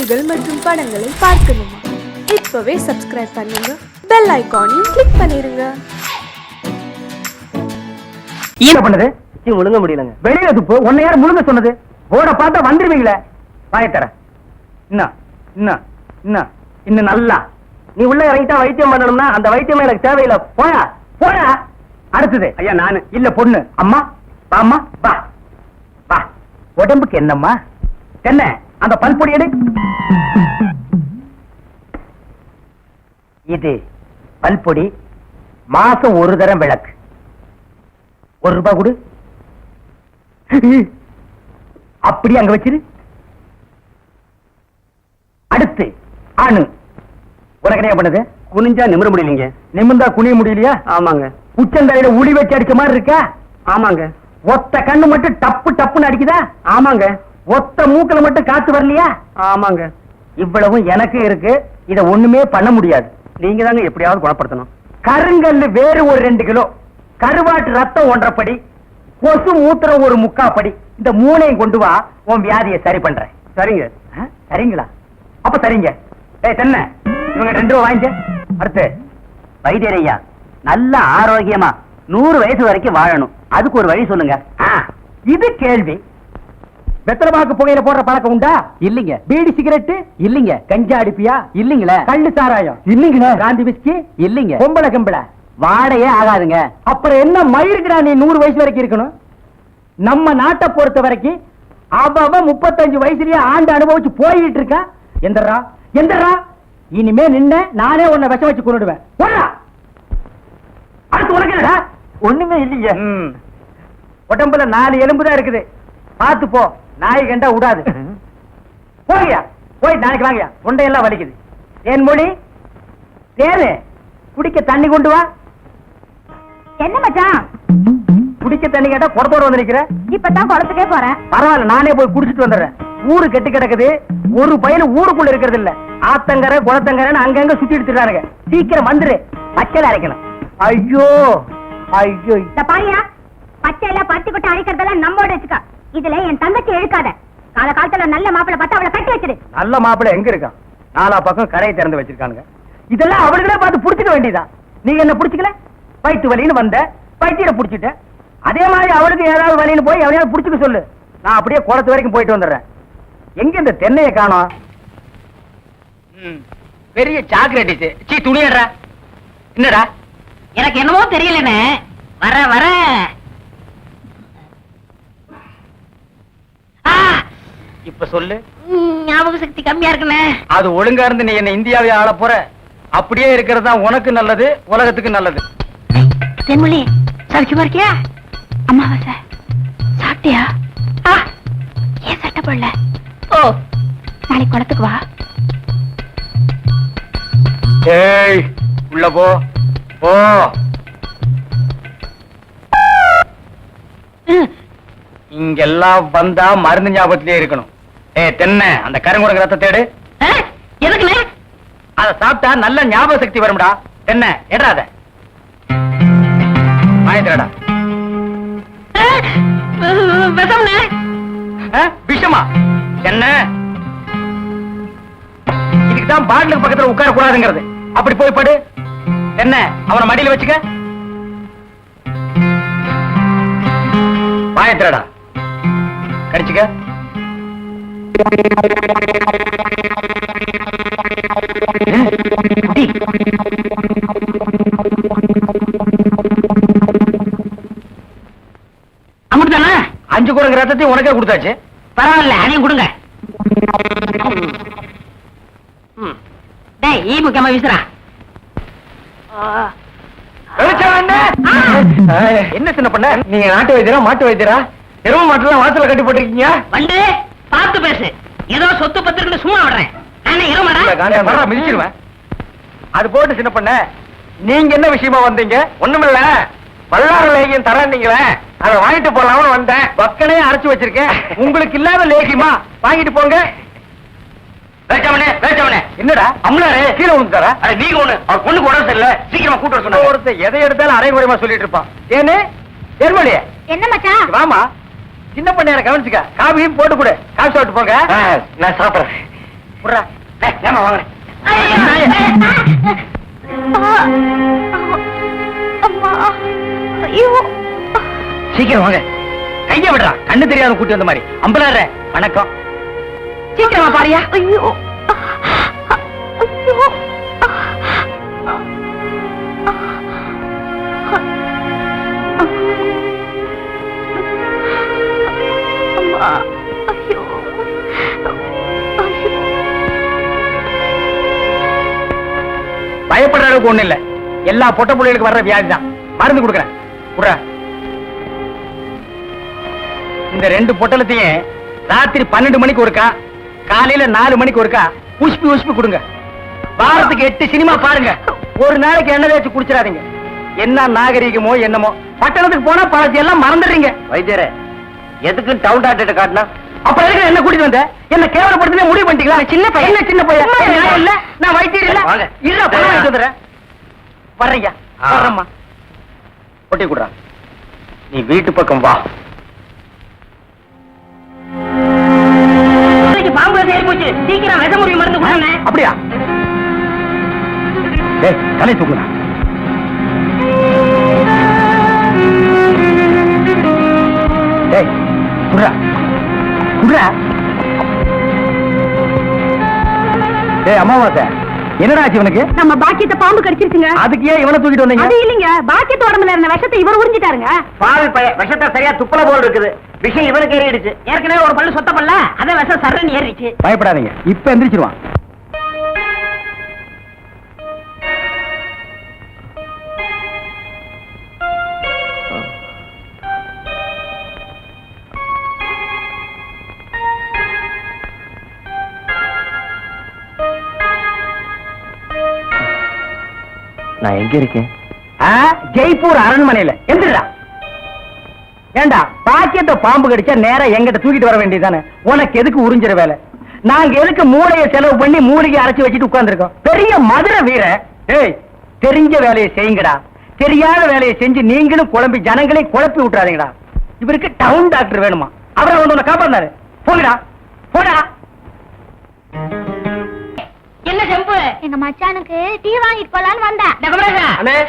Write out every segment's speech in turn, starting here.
செய்திகள் மற்றும் படங்களை பார்க்கணுமா? இப்பவே சப்ஸ்கிரைப் பண்ணுங்க, பெல் ஐகானையும் கிளிக் பண்ணிருங்க. என்ன பண்ணுது? முழுங்க முடியலங்க. வெளியில துப்பு. உன்னை யார் முழுங்க சொன்னது? போட பார்த்தா வந்துருவீங்களே. வாயத்தர இன்னும் இன்னும் இன்னும் இன்னும் நல்லா நீ உள்ள இறங்கிட்டா வைத்தியம் பண்ணணும்னா அந்த வைத்தியம் எனக்கு தேவையில்லை. போயா போயா. அடுத்தது ஐயா நானு இல்ல பொண்ணு. அம்மா வாம்மா வா வா. உடம்புக்கு என்னம்மா? என்ன அந்த பல்பொடி எடு. இது பல்பொடி. மாசம் ஒரு தரம் விளக்கு. ₹1 கொடு. அப்படி அங்க வச்சிரு. அடுத்து ஆணு. உனக்கு என்ன பண்ணுது? குனிஞ்சா நிமிர முடியலீங்க. நிமிர்ந்தா குனிய முடியலையா? ஆமாங்க. உச்சந்தலையில உளி வச்சு அடிச்ச மாதிரி இருக்கா? ஆமாங்க. ஒத்த கண்ணு மட்டும் டப்பு டப்புன்னு அடிக்குதா? ஆமாங்க. ஒத்த மூக்குல மட்டும் காத்து வரலையா? ஆமாங்க. இவ்வளவும் எனக்கு இருக்கு. இத ஒண்ணுமே பண்ண முடியாது. நீங்க தாங்க எப்படியாவது குணப்படுத்தணும். கருங்கல்லு வேறு ஒரு 2 கிலோ, கருவாட்டு ரத்தம் 1.5 படி, கொசு மூத்திரம் ஒரு 3/4 படி. இந்த 3ஐயும் கொண்டு வா, உன் வியாதியை சரி பண்றேன். சரிங்க. சரிங்களா? அப்ப சரிங்க. ஏய் தென்ன, இவங்க 2 ரூபா வாங்கிக்க. அடுத்து வைத்தியரையா நல்ல ஆரோக்கியமா 100 வயசு வரைக்கும் வாழணும். அதுக்கு ஒரு வழி சொல்லுங்க. இது கேள்வி. வெத்தலமாக்கு புகையில போடுற பழக்கம் உண்டா? இல்லீங்க. பீடி சிகரெட்டு இல்லீங்க. கஞ்சா அடிப்பியா? இல்லீங்களே. கள்ளு சாராயம் இல்லீங்களே. காந்தி விஸ்கி இல்லீங்க. பொம்பளை கம்பளை வாடையே ஆகாதுங்க. அப்புறம் என்ன மயிருக்குடா நீ 100 வயசு வரைக்கும் இருக்கணும்? நம்ம நாட்டை பொறுத்த வரைக்கும் அவன் 35 வயசுலயே ஆண்டு அனுபவிச்சு போயிட்டு இருக்கா. எந்தரா எந்தரா. இனிமே நின்ன நானே உன்னை விஷம் வச்சு கொண்டுடுவேன். அடுத்து உனக்கு என்னடா? ஒண்ணுமே இல்லீங்க. உடம்புல 4 எலும்பு தான் இருக்குது. பார்த்து போ, நாய் கண்டா விடாது. போய்யா போய் நாளைக்கு வாங்கயா. தொண்டையெல்லாம் வலிக்குது. என் மொழி தேரு. குடிக்க தண்ணி கொண்டு வா. என்ன மச்சான்? குடிக்க தண்ணி கேட்டா குடத்தோட வந்து நிக்கிற. இப்பதான் குளத்துக்கே போறேன். பரவாயில்ல, நானே போய் குடிச்சிட்டு வந்துடுறேன். ஊரு கெட்டு கிடக்குது. ஒரு பையன் ஊருக்குள்ள இருக்கிறது இல்ல. ஆத்தங்கரை குளத்தங்கரைன்னு அங்கங்க சுத்தி எடுத்துறானுங்க. சீக்கிரம் வந்துரு, பச்சையில அரைக்கணும். ஐயோ ஐயோ. இந்த பாரியா, பச்சையில பருத்தி கொட்டை அரைக்கிறதெல்லாம் நம்மோட வச்சுக்க. இதுல என் தங்கச்சி எழுக்காத. காலத்துல நல்ல மாப்பிள்ளை பார்த்து அவளை கட்டி வச்சிரு. நல்ல மாப்பிள்ளை எங்க இருக்கான்? 4 பக்கம் கரையை திறந்து வச்சிருக்கானுங்க. இதெல்லாம் அவர்களே பார்த்து புடிச்சுக்க வேண்டியதா? நீங்க என்ன புடிச்சுக்கல? வயிற்று வலின்னு வந்த, வயிற்ற புடிச்சிட்ட. அதே மாதிரி அவளுக்கு ஏதாவது வலின்னு போய் அவனையாவது புடிச்சுக்க சொல்லு. நான் அப்படியே குளத்து வரைக்கும் போயிட்டு வந்துடுறேன். எங்க இந்த தென்னையை காணோம்? பெரிய சாக்லேட். சீ துணியடா. என்னடா? எனக்கு என்னமோ தெரியலன்னு வர வர இப்ப சொல்லு. ஞாபக சக்தி கம்மியா இருக்குண்ணே. அது ஒழுங்கா இருந்து நீ என்ன இந்தியாவை ஆள போற. அப்படியே இருக்கிறது தான் உனக்கு நல்லது, உலகத்துக்கு நல்லது. தென்மொழி சௌக்கியமா இருக்கியா? அம்மாவாசை சாப்பிட்டியா? ஏன் சட்டை போடல? ஓ, நாளைக்கு குளத்துக்கு வா. ஏய் உள்ள போ போ. இங்கெல்லாம் வந்தா மருந்து ஞாபகத்திலே இருக்கணும். தென்னை அந்த கருங்குரங்கு ரத்த தேடு. எதுக்குண்ணே? அத சாப்பிட்டா நல்ல ஞாபக சக்தி வரும்டா. தென்னை எடாத வாயத்திரடா. விஷம்ண்ணே. விஷமா? என்ன இதுக்குதான் பாட்டிலுக்கு பக்கத்துல உட்கார கூடாதுங்கிறது. அப்படி போய் படு. என்ன அவனை மடியில வச்சுக்க. வாயத்திரடா கடிச்சுக்க. அமுட்டுதானே? 5 குரங்கு ரத்தத்தையும் உனக்கே கொடுத்தாச்சு. பரவாயில்ல, அதையும் கொடுங்க. டேய் ஈ முக்கியமா வீசுறா. என்ன சின்ன பண்ண? நீங்க நாட்டு வைத்தியரா மாட்டு வைத்தியரா? எரும மாட்டுலாம் வாசல கட்டி போட்டிருக்கீங்க. வந்து பார்த்து பேசு. ஏதோ சொத்து பத்திரன்னு சும்மா விடுறேன். நானே எருமடா. மிதிச்சிருவேன். அது போட்டு சின்ன பண்ண, நீங்க என்ன விஷயமா வந்தீங்க? ஒண்ணுமில்ல, பல்லாறு லேகியம் தரீங்களே, அதை வாங்கிட்டு போலாம்னு வந்தேன். பக்கனையே அரைச்சு வச்சிருக்கேன். உங்களுக்கு இல்லாத லேகியமா? வாங்கிட்டு போங்க. என்னடா அம்லாரே கீழே விழுந்துட்டாரா? நீங்க ஒண்ணு அவர் பொண்ணுக்கு உடம்பு சரியில்லை, சீக்கிரமா கூட்டு வர சொன்னாங்க. ஒருத்தர் எதை எடுத்தாலும் அரைகுறைமா சொல்லிட்டு இருப்பான். ஏன்னு ஏர்மொழியே என்ன மச்சான்? வாமா, சின்ன பண்ணையார கவனிச்சுக்க. காபியும் போட்டு கொடு. காபி சாப்பிட்டு போங்க. நான் சாப்பிடுறேன். புடுறா. ஏமா வாங்க. சீக்கிரம் வாங்க. கைய விடுறா. கண்ணு தெரியாத கூட்டி வந்த மாதிரி. அம்பலாற வணக்கம். சீக்கிரமா பாரியா. ஐயோ ஐயோ. பயப்படுற அளவுக்கு ஒண்ணு இல்ல. எல்லா பொட்ட புள்ளைகளுக்கு வர்ற வியாதி தான். மருந்து கொடுக்குறேன். இந்த 2 பொட்டலத்தையும் ராத்திரி 12 மணிக்கு ஒருக்கா, காலையில 4 மணிக்கு ஒருக்கா உஷ்பி கொடுங்க. வாரத்துக்கு 8 சினிமா பாருங்க. ஒரு நாளைக்கு எண்ணெய் தேய்ச்சி குடிச்சிடாதீங்க. என்ன நாகரிகமோ என்னமோ. பட்டணத்துக்கு போனா பழத்தை எல்லாம் மறந்துடுறீங்க. வைத்தியரே, எதுக்கு டவுன் டாக்டர் காட்டினா? அப்ப எதுக்கு என்ன கூட்டிட்டு வந்த? என்ன கேவலப்படுத்தி முடிவு பண்ணிட்டீங்களா? சின்ன பையன் சின்ன பையன் இல்ல. நான் வைத்தியர் இல்ல. இல்ல பணம் வாங்கிட்டு வந்துடுறேன். வர்றீங்க. வர்றம்மா. ஒட்டி கொடுறா. நீ வீட்டு பக்கம் வா. பாம்பு போச்சு. சீக்கிரம் விஷ முறிவு மருந்து கொடுங்க. அப்படியா? தலை தூக்குறா. அமாவாசை என்னடா ஆச்சு இவனுக்கு? நம்ம பாக்கியத்தை பாம்பு கடிச்சிருச்சுங்க. அதுக்கு ஏன் இவனை தூக்கிட்டு வந்தீங்க? அது இல்லைங்க, பாக்கியத்து உடம்புல இருந்த விஷத்தை இவர் உறிஞ்சிட்டாருங்க. பாவி பையன், விஷத்தை சரியா துப்பல போல் இருக்குது. விஷம் இவனுக்கு ஏறிடுச்சு. ஏற்கனவே ஒரு பல்லு சொத்த பல்ல, அதே விஷம் சரன்னு ஏறிடுச்சு. பயப்படாதீங்க, இப்ப எந்திரிச்சிருவான். நான் எங்க இருக்கேன்? ஜெய்ப்பூர் அரண்மனையில. எந்திரா. ஏண்டா, பாக்கியத்தை பாம்பு கடிச்சா நேரா எங்கிட்ட தூக்கிட்டு வர வேண்டியதானே? உனக்கு எதுக்கு உறிஞ்சிற வேலை? நாங்க எதுக்கு மூளையை செலவு பண்ணி மூலிகை அரைச்சு வச்சுட்டு உட்கார்ந்துருக்கோம்? பெரிய மதுரை வீர. ஏய், தெரிஞ்ச வேலையை செய்யுங்கடா. தெரியாத வேலையை செஞ்சு நீங்களும் குழம்பி ஜனங்களையும் குழப்பி விட்டுறாதீங்கடா. இவருக்கு டவுன் டாக்டர் வேணுமா? அவரை வந்து உன்னை காப்பாந்தாரு. போங்கடா போடா. என்ன செம்பு? எங்க மச்சானுக்கு டீ வாங்கிட்டு போலான்னு வந்தேன்.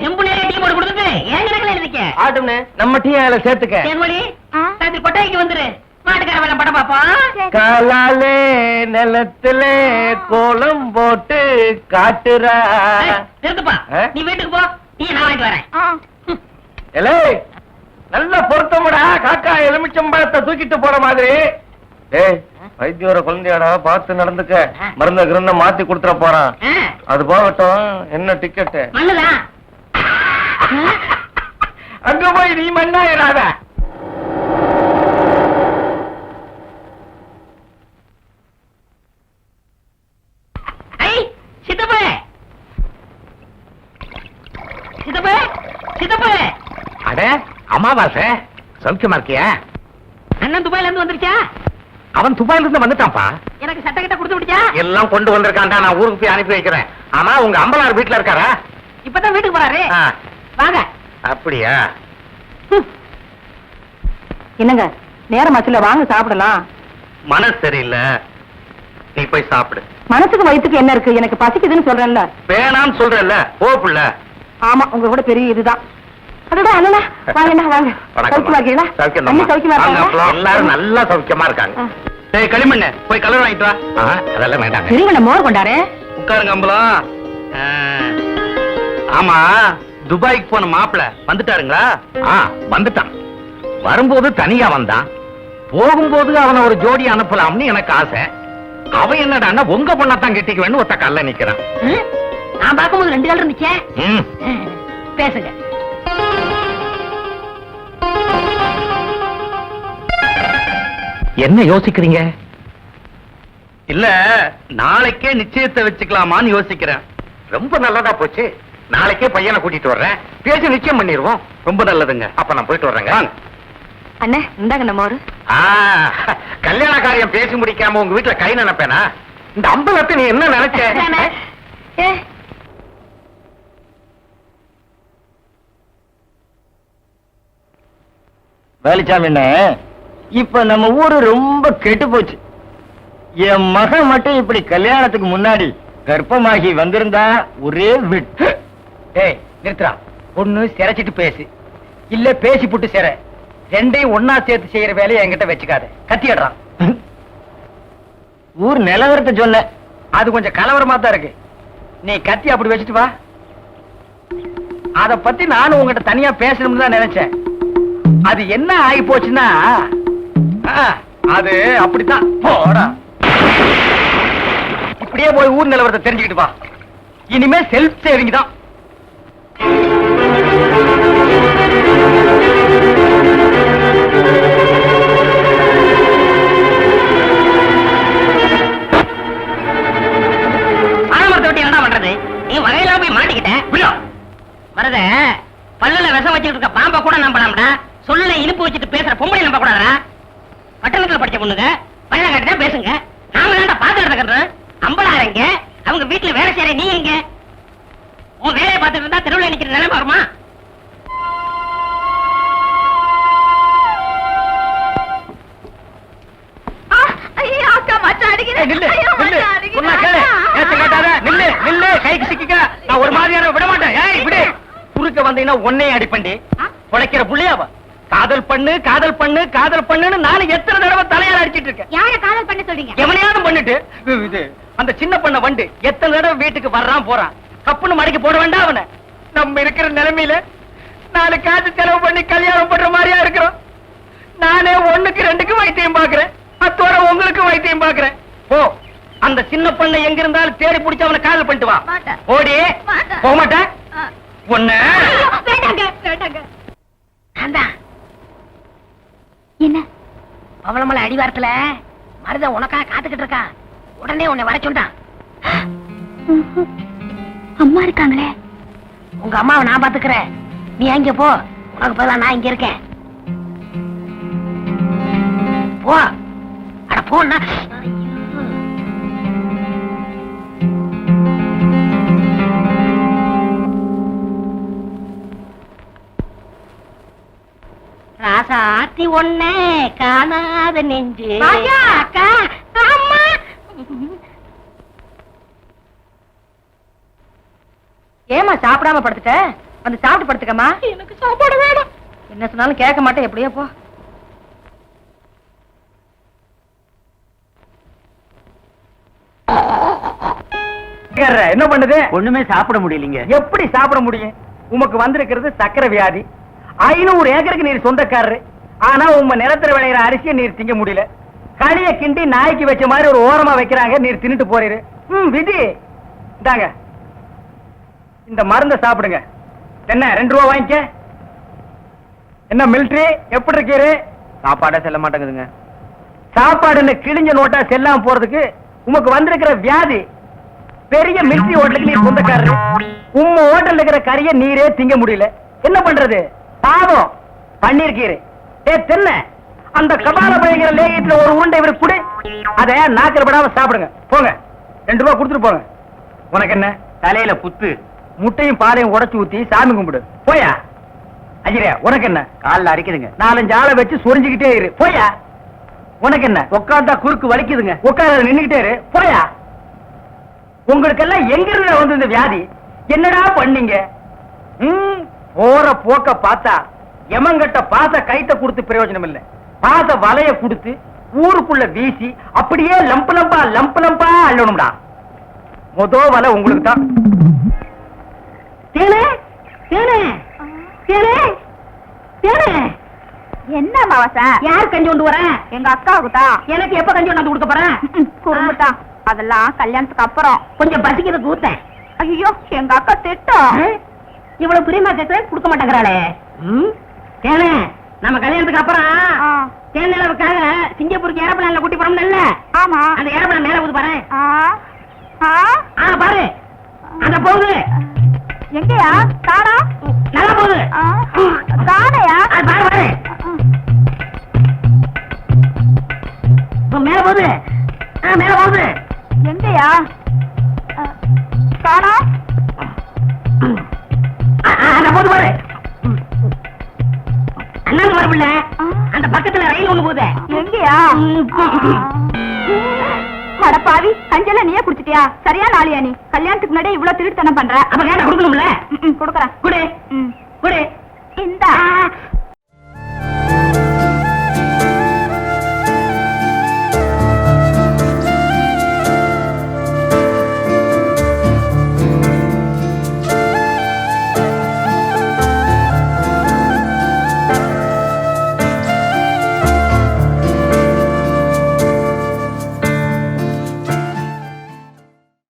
செம்பு நேரே டீ போட்டு கொடுத்துட்டு ஏன் கணக்குல இருக்கீங்க? ஆட்டும்னே, நம்ம டீ அதுல சேர்த்துக்க. தேன்மொழி, ராத்திரி கொட்டாய்க்கு வந்துரு. மாட்டுக்கார வேலை படம் பாப்போம். காலாலே நிலத்துல கோலம் போட்டு காட்டுறா. நிறுத்துப்பா, நீ வீட்டுக்கு போ. டீ நான் வாங்கிட்டு வரேன். நல்ல பொருத்தமுடா. காக்கா எலுமிச்சம்பழத்தை தூக்கிட்டு போற மாதிரி. வைத்தியோர குழந்தையாடா, பார்த்து நடந்துக்க. மருந்த கிருந்த மாத்தி கொடுத்துட போறான். அது போகட்டும். என்ன டிக்கெட்? அங்க போய் நீ மண்ணாயிராத. சித்தப்பே, சித்தப்பே, சித்தப்பே. அட அமாவாசை, சௌக்கியமா இருக்கியா? அண்ணன் துபாயில இருந்து வந்துருச்சா? அவன் துபாயில இருந்து வந்துட்டான்ப்பா. எனக்கு சட்டை கிட்ட கொடுத்து விடுச்சா? எல்லாம் கொண்டு வந்திருக்கான்டா. நான் ஊருக்கு போய் அனுப்பி வைக்கிறேன். ஆமா, உங்க அம்பலார் வீட்டுல இருக்காரா? இப்பதான் வீட்டுக்கு போறாரு. வாங்க. அப்படியா? என்னங்க, நேரம் ஆச்சுல, வாங்க சாப்பிடலாம். மனசு சரியில்லை, நீ போய் சாப்பிடு. மனசுக்கு வயிற்றுக்கு என்ன இருக்கு? எனக்கு பசிக்குதுன்னு சொல்றேன்ல. வேணாம்னு சொல்றேன்ல, போ புள்ள. ஆமா, உங்க கூட பெரிய இதுதான். அண்ணா வாங்க வாங்க. சௌக்கியமா இருக்கீங்களா? சௌக்கியமா இருக்காங்க. எல்லாரும் நல்லா சௌக்கியமா இருக்காங்க. களிமண்ண போய் கலர் வாங்கிட்டு வா. அதெல்லாம் வேண்டாம். சரிங்கள, மோர் கொண்டாரு. உட்காருங்க அம்பலம். ஆமா, துபாய்க்கு போன மாப்பிள்ள வந்துட்டாருங்களா? வந்துட்டான். வரும்போது தனியா வந்தான். போகும்போது அவனை ஒரு ஜோடி அனுப்பலாம்னு எனக்கு ஆசை. அவன் என்னடா உங்க பொண்ணத்தான் கெட்டிக்குவேன்னு ஒத்த கல்ல நிக்கிறான். நான் பார்க்கும்போது 2 கால் இருந்துச்சே. பேசுங்க. என்ன யோசிக்கிறீங்க? இல்ல, நாளைக்கே நிச்சயத்தை வச்சுக்கலாமான்னு யோசிக்கிறேன். ரொம்ப நல்லதா போச்சு. நாளைக்கே பையனை கூட்டிட்டு வர்றேன். பேசி நிச்சயம் பண்ணிடுவோம். ரொம்ப நல்லதுங்க. அப்ப நான் போயிட்டு வர்றேங்க. அண்ணே, இந்தாங்க நம்ம ஒரு கல்யாண காரியம் பேசி முடிக்காம உங்க வீட்டுல கை நினைப்பேனா? இந்த அம்பலத்தை நீ என்ன நினைச்ச? வேலுச்சாமி, இப்ப நம்ம ஊரு ரொம்ப கெட்டு போச்சு. என் மகன் மட்டும் இப்படி கல்யாணத்துக்கு முன்னாடி கர்ப்பமாகி வந்திருந்தா ஒரே விட்டு. ஏய் நிறுத்துறா, ஒண்ணு சிரைச்சிட்டு பேசு, இல்ல பேசி புட்டு சிற, ரெண்டையும் ஒன்னா சேர்த்து செய்யற வேலையை என்கிட்ட வச்சுக்காத. கத்திடுறான். ஊர் நிலவரத்தை சொல்ல, அது கொஞ்சம் கலவரமா தான் இருக்கு. நீ கத்தி அப்படி வச்சுட்டு வா. அத பத்தி நானும் உங்ககிட்ட தனியா பேசணும்னு தான் நினைச்சேன். அது என்ன ஆகி போச்சுன்னா, அது அப்படித்தான். போடா, இப்படியே போய் ஊர் நிலவரத்தை தெரிஞ்சுக்கிட்டு வா. இனிமே செல்ஃப் சேவிங் தான். என்ன பண்றது? நீ வகையில போய் மாட்டிக்கிட்ட. வரத பல்லுல விஷம் வச்சுட்டு இருக்க பாம்பா கூட நம்பலாம்டா. சொல்ல இனிப்பு வச்சுட்டு பேசுற பொம்பளை நம்ப கூடாதா? பட்டணத்துல படிச்ச பொண்ணுங்க பல்ல கட்டிதான் பேசுங்க. நாம தான்டா பாத்து எடுத்துக்கிறோம். அம்பளாரங்க அவங்க வீட்டுல வேலை செய்யற நீ எங்க? உன் வேலையை பார்த்துட்டு இருந்தா தெருவில் நிக்கிற நிலைமை வருமா? ஒரு மாதிரியான விட மாட்டேன். குறுக்க வந்தீங்கன்னா ஒன்னே அடிப்பண்டி பொழைக்கிற புள்ளையாவா? காதல் பண்ணு காதல் பண்ணு காதல் பண்ணுன்னு நானும் எத்தனை தடவை தலையால அடிச்சிட்டு இருக்கேன். யார காதல் பண்ண சொல்றீங்க? எவனையாவது பண்ணிட்டு இது அந்த சின்ன பண்ண வண்டு எத்தனை தடவை வீட்டுக்கு வர்றான் போறான். கப்புன்னு மடக்கி போட வேண்டாம் அவனை. நம்ம இருக்கிற நிலைமையில 4 காசு செலவு பண்ணி கல்யாணம் பண்ற மாதிரியா இருக்கிறோம். நானே 1க்கு 2க்கு வைத்தியம் பாக்குறேன். அத்தோட உங்களுக்கு வைத்தியம் பாக்குறேன். போ, அந்த சின்ன பண்ண எங்க இருந்தாலும் தேடி பிடிச்சு அவனை காதல் பண்ணிட்டு வா. ஓடி போக மாட்டேன். ஒண்ணு என்ன பவளமலை அடிவாரத்துல மருத உனக்காக காத்துக்கிட்டு இருக்கான். உடனே உன்னை வர சொல்றான். அம்மா இருக்காங்களே. உங்க அம்மாவை நான் பாத்துக்கிறேன். நீ அங்க போ. உனக்கு பதிலா நான் இங்க இருக்கேன். போ. அட போன்னா. ராசாத்தி ஒண்ணே காணாத நெஞ்சு. அக்கா அம்மா. ஏமா சாப்பிடாம படுத்துட்ட? வந்து சாப்பிட்டு படுத்துக்கமா. எனக்கு சாப்பாடு வேணும். என்ன சொன்னாலும் கேட்க மாட்டேன். எப்படியோ போ. என்ன பண்ணுது? ஒண்ணுமே சாப்பிட முடியலீங்க. எப்படி சாப்பிட முடியும்? உமக்கு வந்திருக்கிறது சக்கரை வியாதி. 500 ஏக்கருக்கு நீர் சொந்தக்காரரு. ஆனா உங்க நிலத்துல விளையிற அரிசியை நீர் திங்க முடியல. களிய கிண்டி நாய்க்கு வச்ச மாதிரி ஒரு ஓரமா வைக்கிறாங்க. நீர் தின்னுட்டு போறீரு. விதி இந்தாங்க, இந்த மருந்த சாப்பிடுங்க. என்ன 2 ரூபா வாங்கிக்க. என்ன மிலிட்டரி எப்படி இருக்கீரு? சாப்பாடே செல்ல மாட்டேங்குதுங்க. சாப்பாடுன்னு கிழிஞ்ச நோட்டா செல்லாம போறதுக்கு உமக்கு வந்திருக்கிற வியாதி. பெரிய மிலிட்டரி ஹோட்டலுக்கு நீர் சொந்தக்காரரு. உம்ம ஹோட்டல் இருக்கிற கறிய நீரே திங்க முடியல. என்ன பண்றது? பாவம் பண்ணிருக்கீரு. தென்ன அந்த கபால பயங்கர லேகியத்துல ஒரு உருண்டை இவரு குடு. அத நாக்கில் படாம சாப்பிடுங்க. போங்க, 2 ரூபா கொடுத்துட்டு போங்க. உனக்கு என்ன தலையில புத்து? முட்டையும் பாலையும் உடைச்சு ஊத்தி சாமி கும்பிடு. போயா. அஜிரே உனக்கு என்ன? காலில் அடிக்குதுங்க. 4-5 ஆளை வச்சு சொரிஞ்சுக்கிட்டே இரு. போயா. உனக்கு என்ன? உட்கார்ந்தா குறுக்கு வலிக்குதுங்க. உட்கார நின்னுகிட்டே இரு. போயா. உங்களுக்கெல்லாம் எங்க இருந்து வந்து இந்த வியாதி? என்னடா பண்ணீங்க? போற போக்க பார்த்தா எமங்கட்ட பாச கைத்த கொடுத்து பிரயோஜனம் இல்ல. பாச வலைய கொடுத்து ஊருக்குள்ள வீசி அப்படியே லம்பு லம்பா அள்ளணும்டா. மொத வலை உங்களுக்கு தான். என்ன மாவசா? யார் கஞ்சி கொண்டு வர? எங்க அக்காவுக்கு தான். எனக்கு எப்ப கஞ்சி கொண்டாந்து கொடுக்க போறேன்? குறும்புதான். அதெல்லாம் கல்யாணத்துக்கு அப்புறம். கொஞ்சம் பசிக்கிறது ஊத்தேன். ஐயோ, எங்க அக்கா திட்டம். இவ்வளவு பிரியமா கேட்க கொடுக்க மாட்டேங்கிறாளே. தேனே, நம்ம கல்யாணத்துக்கு அப்புறம் தேனிலவுக்காக சிங்கப்பூருக்கு ஏரோப்ளேன்ல கூட்டி போறோம்ல. ஆமா. அந்த ஏரோப்ளேன் மேல போகுது பாரு. பாரு, அங்க போகுது. எங்கயா? காணா. நல்லா போகுது. காணையா? பாரு பாரு. மேல போகுது. மேல போகுது. எங்கயா? காணா. போது பாரு. அண்ணன் வரவில்ல. அந்த பக்கத்துல ரயில் ஒண்ணு போகுது. எங்கயா? அடப்பாவி கஞ்செல்லாம் நீயே குடிச்சிட்டியா? சரியா நாளியா நீ? கல்யாணத்துக்கு முன்னாடி இவ்வளவு திருட்டுத்தனம் பண்ற. அப்ப கேட்ட கொடுக்கணும்ல? குடுக்கறேன். குடு குடு. இந்தா